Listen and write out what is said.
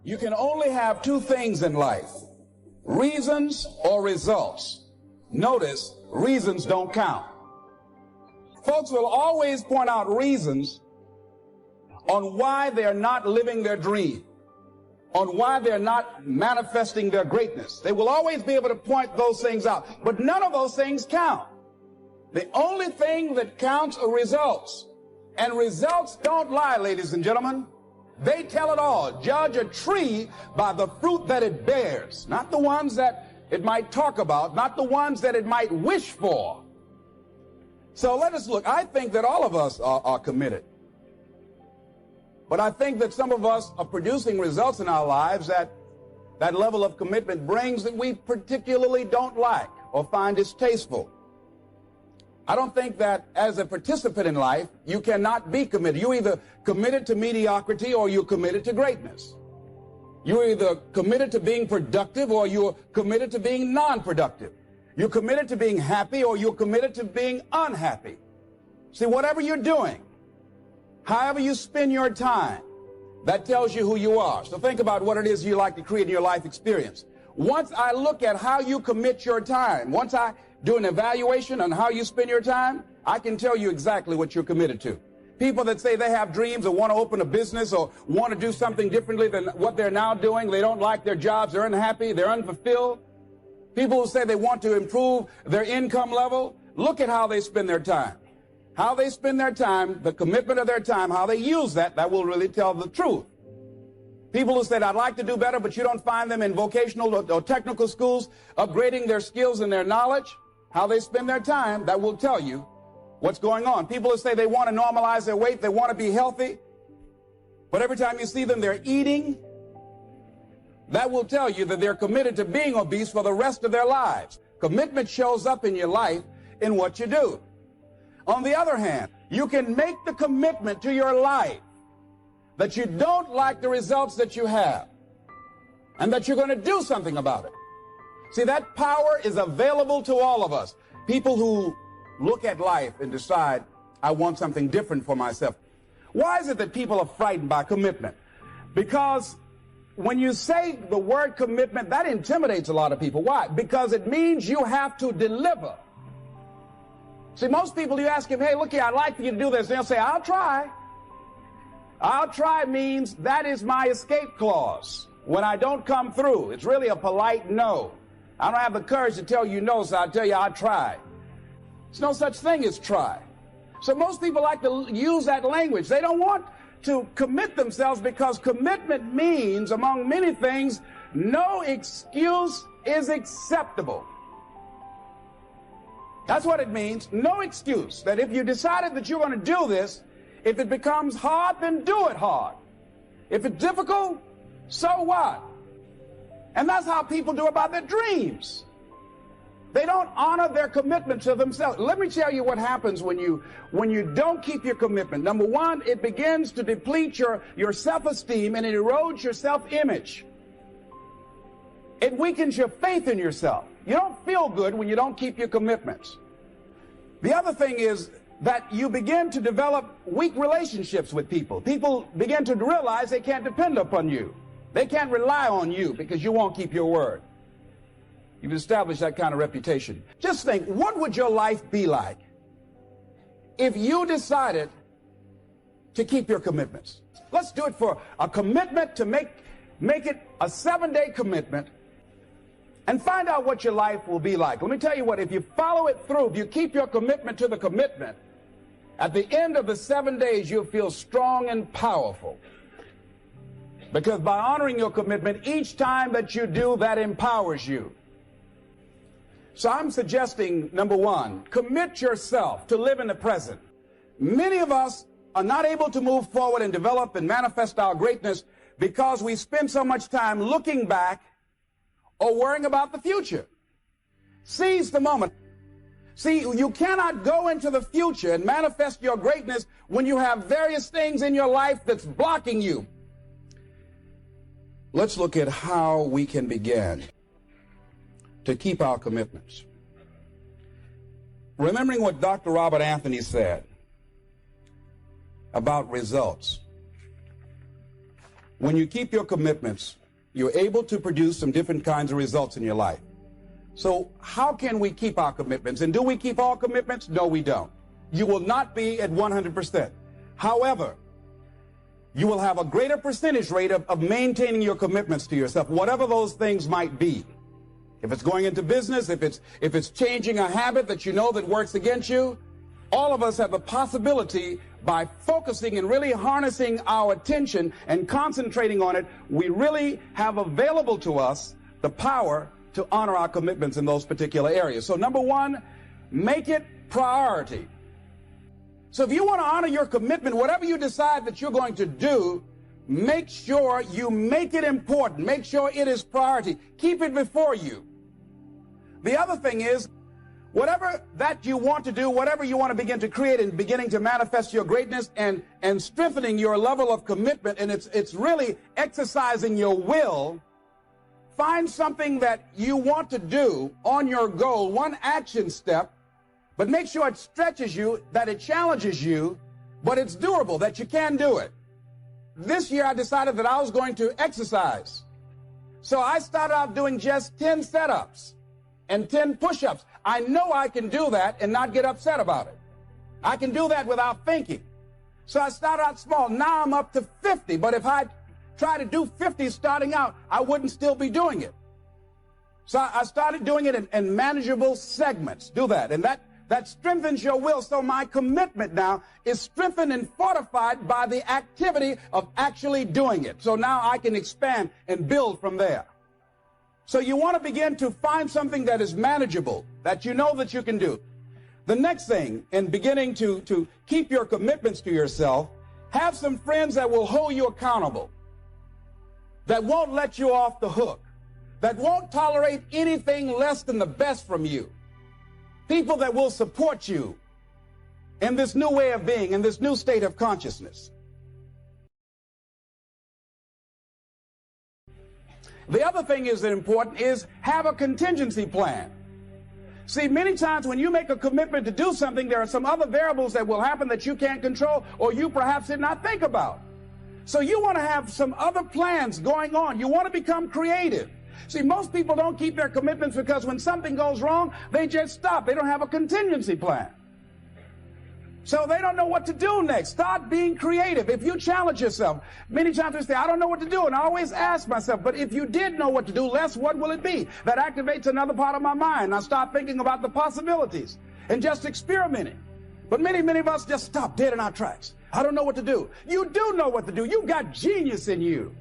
You can only have two things in life, reasons or results. Notice, reasons don't count. Folks will always point out reasons on why they're not living their dream, on why they're not manifesting their greatness. They will always be able to point those things out, but none of those things count. The only thing that counts are results. And results don't lie, ladies and gentlemen. They tell it all. Judge a tree by the fruit that it bears, not the ones that it might talk about, not the ones that it might wish for. So let us look. I think that all of us are committed. But I think that some of us are producing results in our lives that level of commitment brings that we particularly don't like or find distasteful. I don't think that as a participant in life, you cannot be committed. You're either committed to mediocrity or you're committed to greatness. You're either committed to being productive or you're committed to being non-productive. You're committed to being happy or you're committed to being unhappy. See, whatever you're doing, however you spend your time, that tells you who you are. So think about what it is you like to create in your life experience. Once I look at how you commit your time, once I do an evaluation on how you spend your time, I can tell you exactly what you're committed to. People that say they have dreams or want to open a business or want to do something differently than what they're now doing, they don't like their jobs, they're unhappy, they're unfulfilled. People who say they want to improve their income level, look at how they spend their time. How they spend their time, the commitment of their time, how they use that will really tell the truth. People who said, I'd like to do better, but you don't find them in vocational or technical schools upgrading their skills and their knowledge, how they spend their time, that will tell you what's going on. People who say they want to normalize their weight, they want to be healthy, but every time you see them, they're eating, that will tell you that they're committed to being obese for the rest of their lives. Commitment shows up in your life in what you do. On the other hand, you can make the commitment to your life that you don't like the results that you have and that you're going to do something about it. See, that power is available to all of us. People who look at life and decide, I want something different for myself. Why is it that people are frightened by commitment? Because when you say the word commitment, that intimidates a lot of people. Why? Because it means you have to deliver. See, most people, you ask them, hey, look here, I'd like for you to do this. They'll say, I'll try. I'll try means that is my escape clause. When I don't come through, it's really a polite no. I don't have the courage to tell you no, so I'll tell you I'll try. There's no such thing as try. So most people like to use that language. They don't want to commit themselves because commitment means, among many things, no excuse is acceptable. That's what it means, no excuse. That if you decided that you're going to do this, if it becomes hard, then do it hard. If it's difficult, so what? And that's how people do about their dreams. They don't honor their commitment to themselves. Let me tell you what happens when you don't keep your commitment. Number one, it begins to deplete your self-esteem and it erodes your self-image. It weakens your faith in yourself. You don't feel good when you don't keep your commitments. The other thing is that you begin to develop weak relationships with people. People begin to realize they can't depend upon you. They can't rely on you because you won't keep your word. You've established that kind of reputation. Just think, what would your life be like if you decided to keep your commitments? Let's do it for a commitment to make it a 7-day commitment and find out what your life will be like. Let me tell you what, if you follow it through, if you keep your commitment to the commitment, at the end of the 7 days, you'll feel strong and powerful. Because by honoring your commitment, each time that you do, that empowers you. So I'm suggesting, number one, commit yourself to live in the present. Many of us are not able to move forward and develop and manifest our greatness because we spend so much time looking back or worrying about the future. Seize the moment. See, you cannot go into the future and manifest your greatness when you have various things in your life that's blocking you. Let's look at how we can begin to keep our commitments. Remembering what Dr. Robert Anthony said about results. when you keep your commitments, you're able to produce some different kinds of results in your life. So how can we keep our commitments? And do we keep all commitments? No, we don't. You will not be at 100%. However, you will have a greater percentage rate of maintaining your commitments to yourself, whatever those things might be. If it's going into business, if it's changing a habit that you know that works against you, all of us have the possibility, by focusing and really harnessing our attention and concentrating on it, we really have available to us the power to honor our commitments in those particular areas. So number one, make it priority. So if you want to honor your commitment, whatever you decide that you're going to do, make sure you make it important. Make sure it is priority. Keep it before you. The other thing is, whatever that you want to do, whatever you want to begin to create and beginning to manifest your greatness and strengthening your level of commitment, and it's really exercising your will, find something that you want to do on your goal, one action step, but make sure it stretches you, that it challenges you, but it's doable, that you can do it. This year I decided that I was going to exercise. So I started out doing just 10 setups and 10 push-ups. I know I can do that and not get upset about it. I can do that without thinking. So I started out small. Now I'm up to 50. But if I try to do 50 starting out, I wouldn't still be doing it. So I started doing it in manageable segments. Do that. And that strengthens your will. So my commitment now is strengthened and fortified by the activity of actually doing it. So now I can expand and build from there. So you want to begin to find something that is manageable, that you know that you can do. The next thing, in beginning to keep your commitments to yourself, have some friends that will hold you accountable, that won't let you off the hook, that won't tolerate anything less than the best from you. People that will support you in this new way of being, in this new state of consciousness. The other thing is that important is have a contingency plan. See, many times when you make a commitment to do something, there are some other variables that will happen that you can't control or you perhaps did not think about. So you want to have some other plans going on. You want to become creative. See, most people don't keep their commitments because when something goes wrong, they just stop. They don't have a contingency plan. So they don't know what to do next. Start being creative. If you challenge yourself, many times we say, I don't know what to do. And I always ask myself, but if you did know what to do, Les, what will it be? That activates another part of my mind. I start thinking about the possibilities and just experimenting. But many of us just stop dead in our tracks. I don't know what to do. You do know what to do. You've got genius in you.